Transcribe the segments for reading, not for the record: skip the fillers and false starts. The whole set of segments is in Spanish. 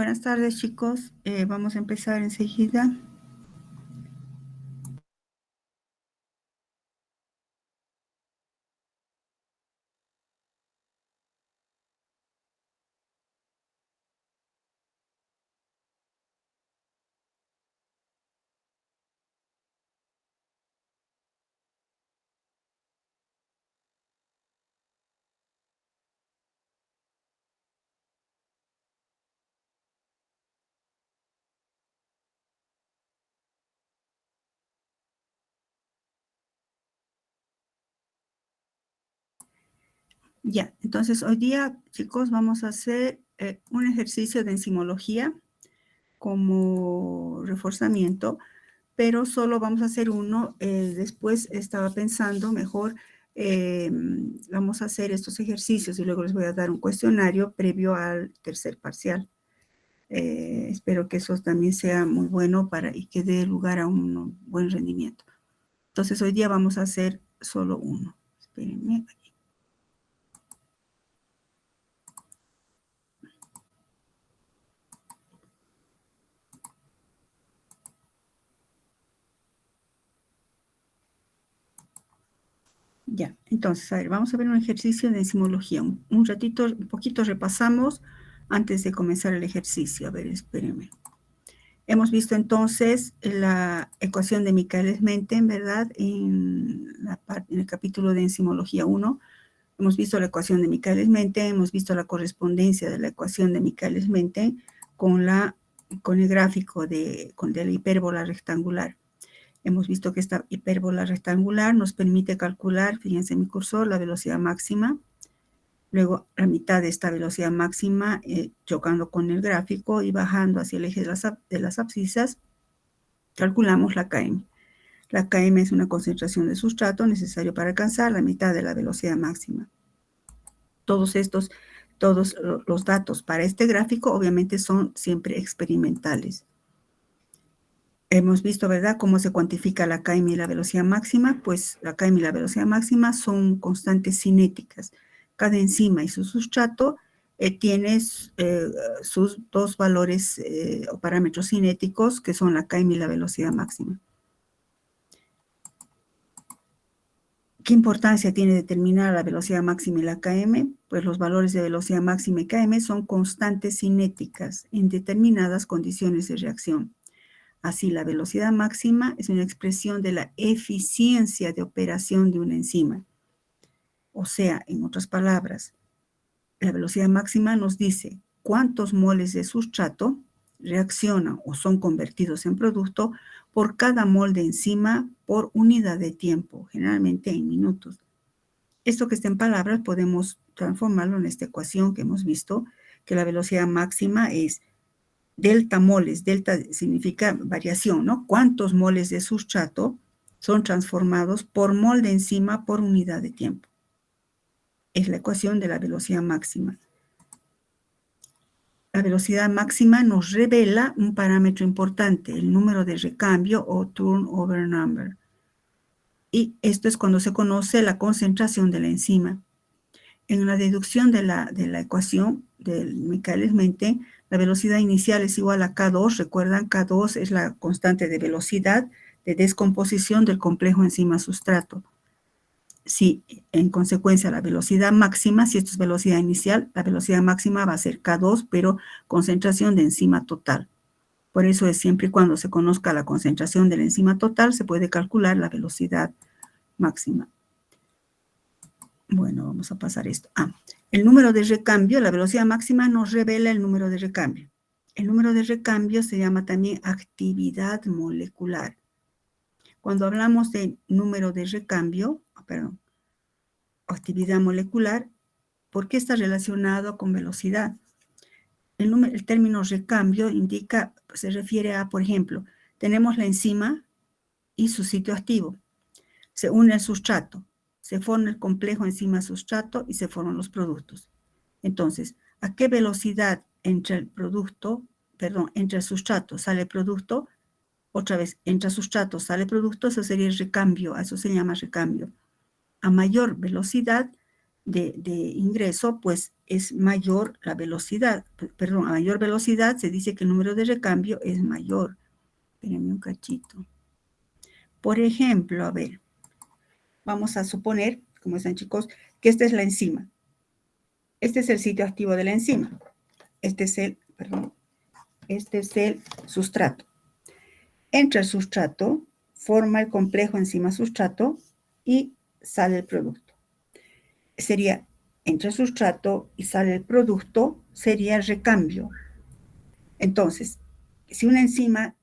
Buenas tardes, chicos. Vamos a empezar enseguida. Ya, entonces hoy día, chicos, vamos a hacer un ejercicio de enzimología como reforzamiento, pero solo vamos a hacer uno. Después estaba pensando mejor, vamos a hacer estos ejercicios y luego les voy a dar un cuestionario previo al tercer parcial. Espero que eso también sea muy bueno y que dé lugar a un buen rendimiento. Entonces hoy día vamos a hacer solo uno. Espérenme. Ya, entonces, a ver, vamos a ver un ejercicio de enzimología. Un ratito, un poquito repasamos antes de comenzar el ejercicio. A ver, espérenme. Hemos visto entonces la ecuación de Michaelis-Menten, ¿verdad? En el capítulo de enzimología 1. Hemos visto la ecuación de Michaelis-Menten, hemos visto la correspondencia de la ecuación de Michaelis-Menten con el gráfico de la hipérbola rectangular. Hemos visto que esta hipérbola rectangular nos permite calcular, fíjense en mi cursor, la velocidad máxima. Luego, la mitad de esta velocidad máxima chocando con el gráfico y bajando hacia el eje de las abscisas, calculamos la Km. La Km es una concentración de sustrato necesario para alcanzar la mitad de la velocidad máxima. Todos los datos para este gráfico obviamente son siempre experimentales. Hemos visto, ¿verdad?, cómo se cuantifica la Km y la velocidad máxima. Pues la Km y la velocidad máxima son constantes cinéticas. Cada enzima y su sustrato tiene sus dos valores o parámetros cinéticos, que son la Km y la velocidad máxima. ¿Qué importancia tiene determinar la velocidad máxima y la Km? Pues los valores de velocidad máxima y Km son constantes cinéticas en determinadas condiciones de reacción. Así, la velocidad máxima es una expresión de la eficiencia de operación de una enzima. O sea, en otras palabras, la velocidad máxima nos dice cuántos moles de sustrato reaccionan o son convertidos en producto por cada mol de enzima por unidad de tiempo, generalmente en minutos. Esto que está en palabras podemos transformarlo en esta ecuación que hemos visto, que la velocidad máxima es delta moles. Delta significa variación, ¿no? ¿Cuántos moles de sustrato son transformados por mol de enzima por unidad de tiempo? Es la ecuación de la velocidad máxima. La velocidad máxima nos revela un parámetro importante, el número de recambio o turnover number. Y esto es cuando se conoce la concentración de la enzima. En la deducción de la ecuación del Michaelis-Menten, la velocidad inicial es igual a K2. Recuerdan, K2 es la constante de velocidad de descomposición del complejo enzima-sustrato. Si, en consecuencia, la velocidad máxima, si esto es velocidad inicial, la velocidad máxima va a ser K2, pero concentración de enzima total. Por eso es siempre y cuando se conozca la concentración de la enzima total, se puede calcular la velocidad máxima. Bueno, vamos a pasar esto. El número de recambio, la velocidad máxima nos revela el número de recambio. El número de recambio se llama también actividad molecular. Cuando hablamos de número de recambio, actividad molecular, ¿por qué está relacionado con velocidad? El término recambio se refiere a, por ejemplo, tenemos la enzima y su sitio activo. Se une el sustrato, se forma el complejo enzima-sustrato y se forman los productos. Entonces, ¿a qué velocidad entre el sustrato sale el producto? Otra vez, entra sustrato, sale producto, eso sería el recambio, a eso se llama recambio. A mayor velocidad, de ingreso, pues es mayor la velocidad. Perdón, a mayor velocidad se dice que el número de recambio es mayor. Espérenme un cachito. Por ejemplo, a ver, vamos a suponer, como están chicos, que esta es la enzima. Este es el sitio activo de la enzima. Este es el sustrato. Entra el sustrato, forma el complejo enzima-sustrato y sale el producto. Sería, entra el sustrato y sale el producto, sería el recambio. Entonces, si una enzima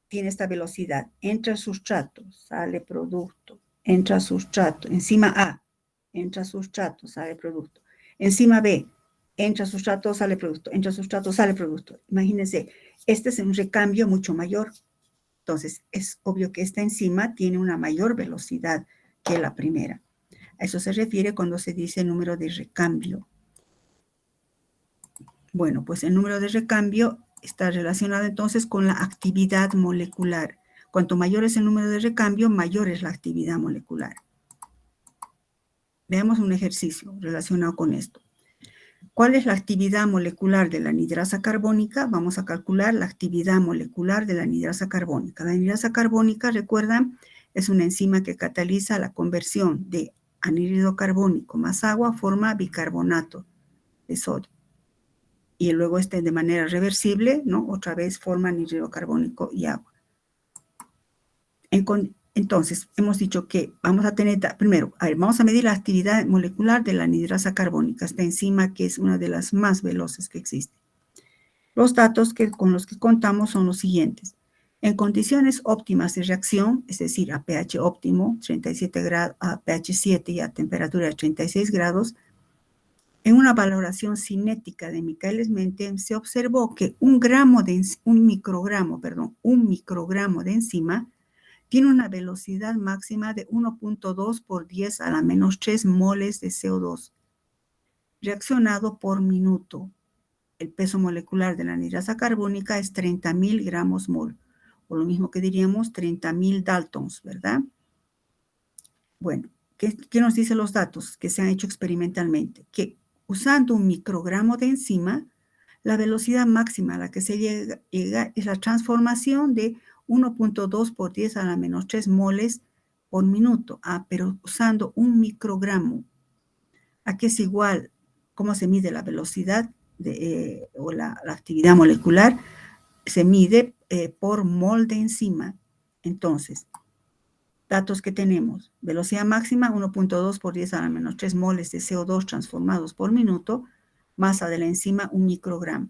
tiene esta velocidad, entra el sustrato, sale producto, entra sustrato, enzima A, entra sustrato, sale producto, enzima B, entra sustrato, sale producto, entra sustrato, sale producto. Imagínense, este es un recambio mucho mayor. Entonces, es obvio que esta enzima tiene una mayor velocidad que la primera. A eso se refiere cuando se dice número de recambio. Bueno, pues el número de recambio está relacionado entonces con la actividad molecular. Cuanto mayor es el número de recambio, mayor es la actividad molecular. Veamos un ejercicio relacionado con esto. ¿Cuál es la actividad molecular de la anidrasa carbónica? Vamos a calcular la actividad molecular de la anidrasa carbónica. La anidrasa carbónica, recuerdan, es una enzima que cataliza la conversión de anhídrido carbónico más agua, forma bicarbonato de sodio. Y luego de manera reversible, ¿no? Otra vez forma anhídrido carbónico y agua. Entonces, hemos dicho que vamos a tener, primero, vamos a medir la actividad molecular de la anidrasa carbónica, esta enzima que es una de las más veloces que existe. Los datos con los que contamos son los siguientes. En condiciones óptimas de reacción, es decir, a pH óptimo, 37 grados, a pH 7 y a temperatura de 36 grados, en una valoración cinética de Michaelis-Menten se observó que un microgramo de enzima tiene una velocidad máxima de 1.2 por 10 a la menos 3 moles de CO2 reaccionado por minuto. El peso molecular de la anidrasa carbónica es 30.000 gramos mol, o lo mismo que diríamos 30.000 Daltons, ¿verdad? Bueno, ¿qué nos dicen los datos que se han hecho experimentalmente? Que usando un microgramo de enzima, la velocidad máxima a la que se llega es la transformación de 1.2 por 10 a la menos 3 moles por minuto. Pero usando un microgramo, ¿a qué es igual? ¿Cómo se mide la velocidad o la actividad molecular? Se mide por mol de enzima. Entonces, datos que tenemos. Velocidad máxima 1.2 por 10 a la menos 3 moles de CO2 transformados por minuto. Masa de la enzima 1 microgramo.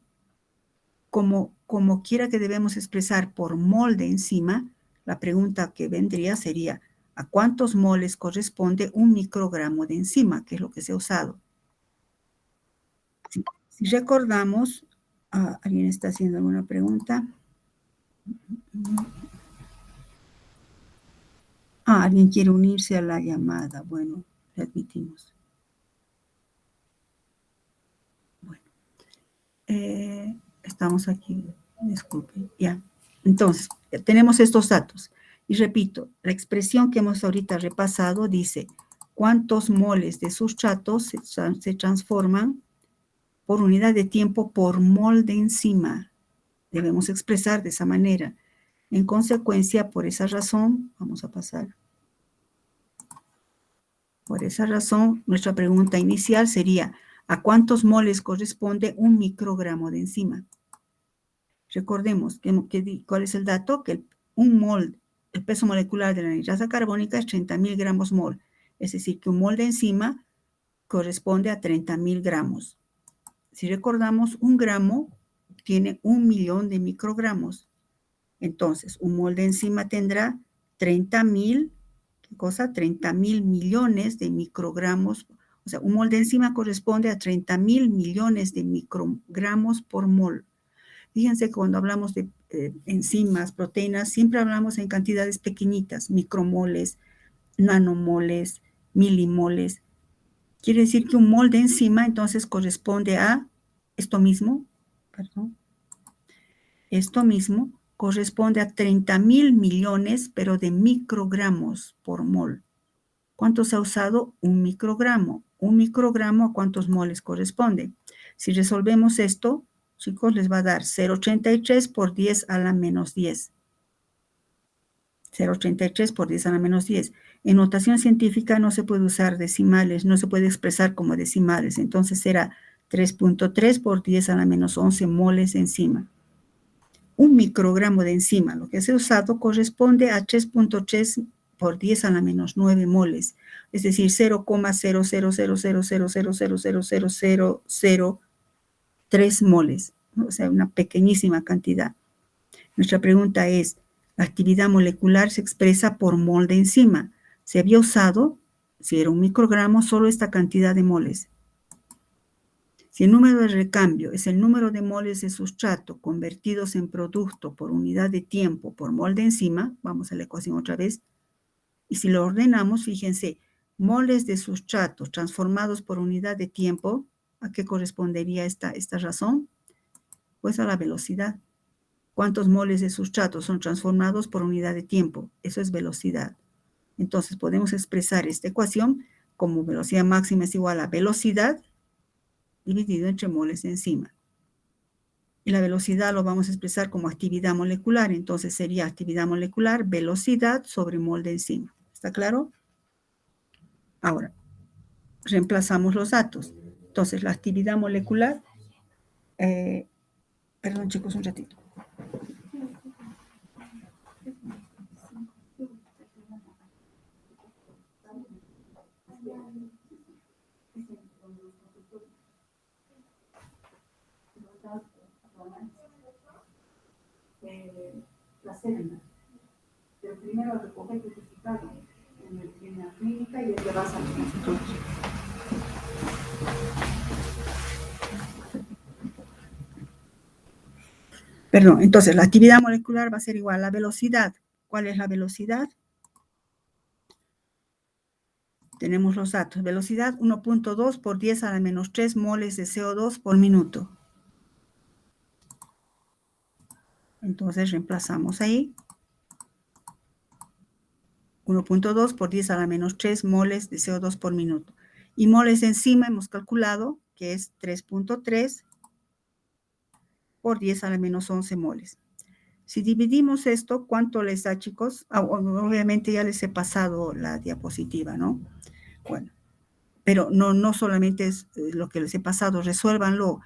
Como quiera que debemos expresar por mol de enzima, la pregunta que vendría sería, ¿a cuántos moles corresponde 1 microgramo de enzima? Que es lo que se ha usado. Si recordamos, ¿alguien está haciendo alguna pregunta? Alguien quiere unirse a la llamada. Bueno, le admitimos. Bueno, estamos aquí. Disculpen, ya. Entonces, tenemos estos datos. Y repito, la expresión que hemos ahorita repasado dice cuántos moles de sustratos se transforman por unidad de tiempo por mol de enzima. Debemos expresar de esa manera. En consecuencia, por esa razón, vamos a pasar. Por esa razón, nuestra pregunta inicial sería, ¿a cuántos moles corresponde 1 microgramo de enzima? Recordemos cuál es el dato, que un mol, el peso molecular de la anidrasa carbónica es 30.000 gramos mol. Es decir, que un mol de enzima corresponde a 30.000 gramos. Si recordamos, un gramo tiene 1.000.000 de microgramos. Entonces, un mol de enzima tendrá 30.000, ¿qué cosa? 30.000 millones de microgramos. O sea, un mol de enzima corresponde a 30.000 millones de microgramos por mol. Fíjense que cuando hablamos de enzimas, proteínas, siempre hablamos en cantidades pequeñitas, micromoles, nanomoles, milimoles. Quiere decir que un mol de enzima entonces corresponde a esto mismo, esto mismo corresponde a 30.000 millones, pero de microgramos por mol. ¿Cuánto se ha usado? 1 microgramo. 1 microgramo, ¿a cuántos moles corresponde? Si resolvemos esto, chicos, les va a dar 0,83 por 10 a la menos 10. 0,83 por 10 a la menos 10. En notación científica no se puede usar decimales, no se puede expresar como decimales. Entonces será 3.3 por 10 a la menos 11 moles de enzima. 1 microgramo de enzima, lo que se ha usado, corresponde a 3.3 por 10 a la menos 9 moles, es decir, 0,00000000003 moles, ¿no? O sea, una pequeñísima cantidad. Nuestra pregunta es, la actividad molecular se expresa por mol de enzima. Se había usado, si era 1 microgramo, solo esta cantidad de moles. Si el número de recambio es el número de moles de sustrato convertidos en producto por unidad de tiempo por mol de enzima, vamos a la ecuación otra vez, y si lo ordenamos, fíjense, moles de sustrato transformados por unidad de tiempo, ¿a qué correspondería esta razón? Pues a la velocidad. ¿Cuántos moles de sustrato son transformados por unidad de tiempo? Eso es velocidad. Entonces podemos expresar esta ecuación como velocidad máxima es igual a velocidad dividido entre moles de enzima. Y la velocidad lo vamos a expresar como actividad molecular. Entonces sería actividad molecular, velocidad sobre mol de enzima. ¿Está claro? Ahora, reemplazamos los datos. Entonces, la actividad molecular, perdón chicos, un ratito. La célula. Pero primero recoger el certificado en la clínica y el que vas a los consultorios. Perdón, entonces la actividad molecular va a ser igual a la velocidad. ¿Cuál es la velocidad? Tenemos los datos. Velocidad 1.2 por 10 a la menos 3 moles de CO2 por minuto. Entonces reemplazamos ahí. 1.2 por 10 a la menos 3 moles de CO2 por minuto. Y moles de enzima hemos calculado que es 3.3 por 10 a la menos 11 moles. Si dividimos esto, ¿cuánto les da, chicos? Obviamente ya les he pasado la diapositiva, ¿no? Bueno, pero no solamente es lo que les he pasado, resuélvanlo.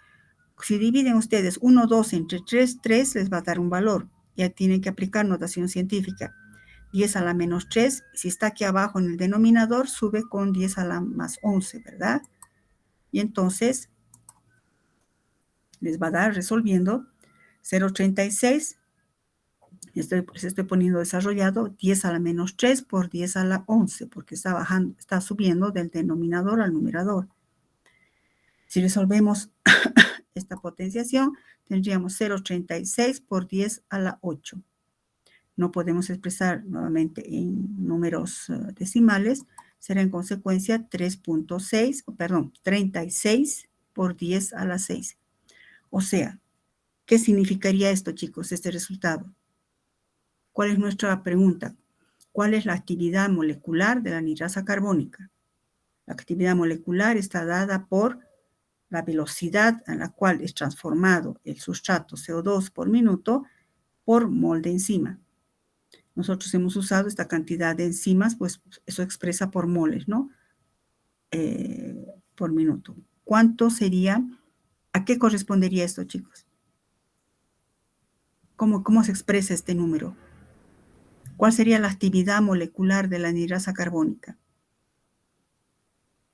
Si dividen ustedes 1, 2 entre 3, 3 les va a dar un valor. Ya tienen que aplicar notación científica. 10 a la menos 3, si está aquí abajo en el denominador, sube con 10 a la más 11, ¿verdad? Y entonces les va a dar, resolviendo, 0,36, estoy poniendo desarrollado, 10 a la menos 3 por 10 a la 11, porque está bajando, está subiendo del denominador al numerador. Si resolvemos esta potenciación, tendríamos 0,36 por 10 a la 8. No podemos expresar nuevamente en números decimales, será en consecuencia 36 por 10 a la 6. O sea, ¿qué significaría esto, chicos, este resultado? ¿Cuál es nuestra pregunta? ¿Cuál es la actividad molecular de la anhidrasa carbónica? La actividad molecular está dada por la velocidad a la cual es transformado el sustrato CO2 por minuto por mol de enzima. Nosotros hemos usado esta cantidad de enzimas, pues eso expresa por moles, ¿no? Por minuto. ¿Cuánto sería? ¿A qué correspondería esto, chicos? ¿Cómo se expresa este número? ¿Cuál sería la actividad molecular de la anhidrasa carbónica?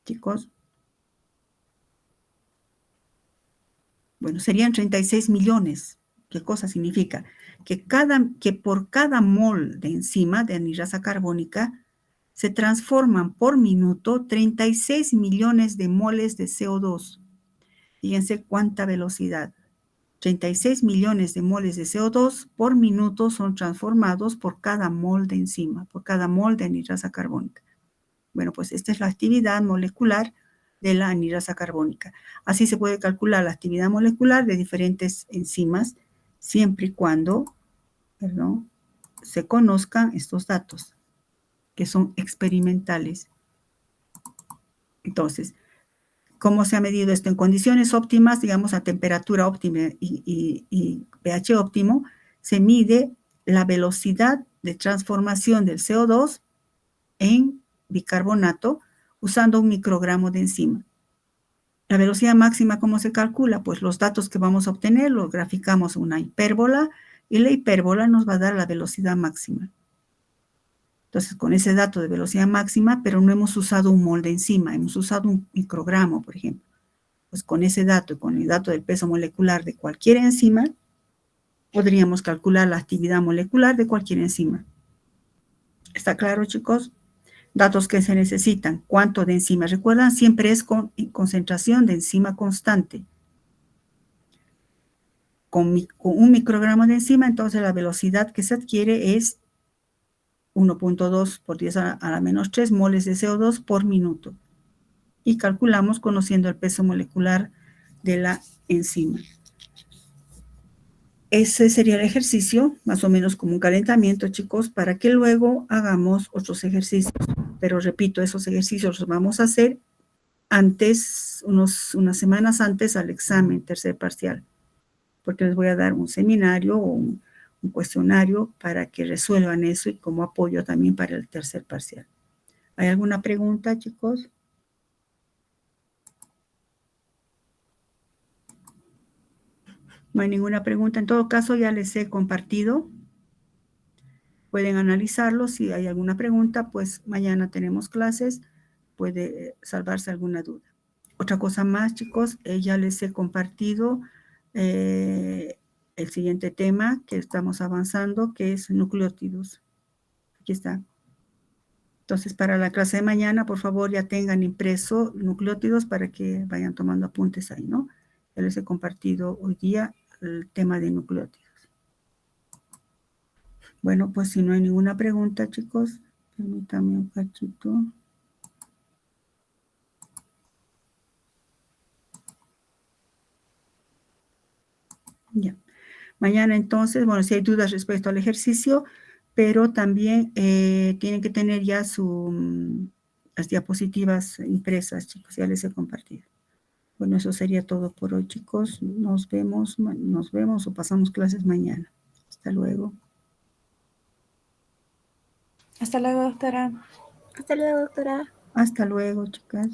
Chicos. Bueno, serían 36 millones. ¿Qué cosa significa? Que por cada mol de enzima de anhidrasa carbónica se transforman por minuto 36 millones de moles de CO2. Fíjense cuánta velocidad. 36 millones de moles de CO2 por minuto son transformados por cada mol de enzima, por cada mol de anhidrasa carbónica. Bueno, pues esta es la actividad molecular de la anhidrasa carbónica. Así se puede calcular la actividad molecular de diferentes enzimas siempre y cuando, se conozcan estos datos que son experimentales. Entonces, ¿cómo se ha medido esto? En condiciones óptimas, digamos a temperatura óptima y pH óptimo, se mide la velocidad de transformación del CO2 en bicarbonato usando un microgramo de enzima. La velocidad máxima, ¿cómo se calcula? Pues los datos que vamos a obtener los graficamos en una hipérbola y la hipérbola nos va a dar la velocidad máxima. Entonces, con ese dato de velocidad máxima, pero no hemos usado un mol de enzima, hemos usado un microgramo, por ejemplo. Pues con ese dato y con el dato del peso molecular de cualquier enzima, podríamos calcular la actividad molecular de cualquier enzima. ¿Está claro, chicos? Datos que se necesitan. ¿Cuánto de enzima? Recuerdan, siempre es con concentración de enzima constante. Con un microgramo de enzima, entonces la velocidad que se adquiere es 1.2 por 10 a la menos 3 moles de CO2 por minuto. Y calculamos conociendo el peso molecular de la enzima. Ese sería el ejercicio, más o menos como un calentamiento, chicos, para que luego hagamos otros ejercicios. Pero repito, esos ejercicios los vamos a hacer antes, unas semanas antes al examen tercer parcial, porque les voy a dar un seminario o un cuestionario para que resuelvan eso y como apoyo también para el tercer parcial. ¿Hay alguna pregunta, chicos? No hay ninguna pregunta. En todo caso, ya les he compartido. Pueden analizarlo. Si hay alguna pregunta, pues mañana tenemos clases. Puede salvarse alguna duda. Otra cosa más, chicos, ya les he compartido el siguiente tema que estamos avanzando, que es nucleótidos. Aquí está. Entonces, para la clase de mañana, por favor, ya tengan impreso nucleótidos para que vayan tomando apuntes ahí, ¿no? Ya les he compartido hoy día el tema de nucleótidos. Bueno, pues si no hay ninguna pregunta, chicos, permítanme un cachito. Ya. Mañana entonces, bueno, si hay dudas respecto al ejercicio, pero también tienen que tener ya las diapositivas impresas, chicos, ya les he compartido. Bueno, eso sería todo por hoy, chicos. Nos vemos o pasamos clases mañana. Hasta luego. Hasta luego, doctora. Hasta luego, doctora. Hasta luego, chicas.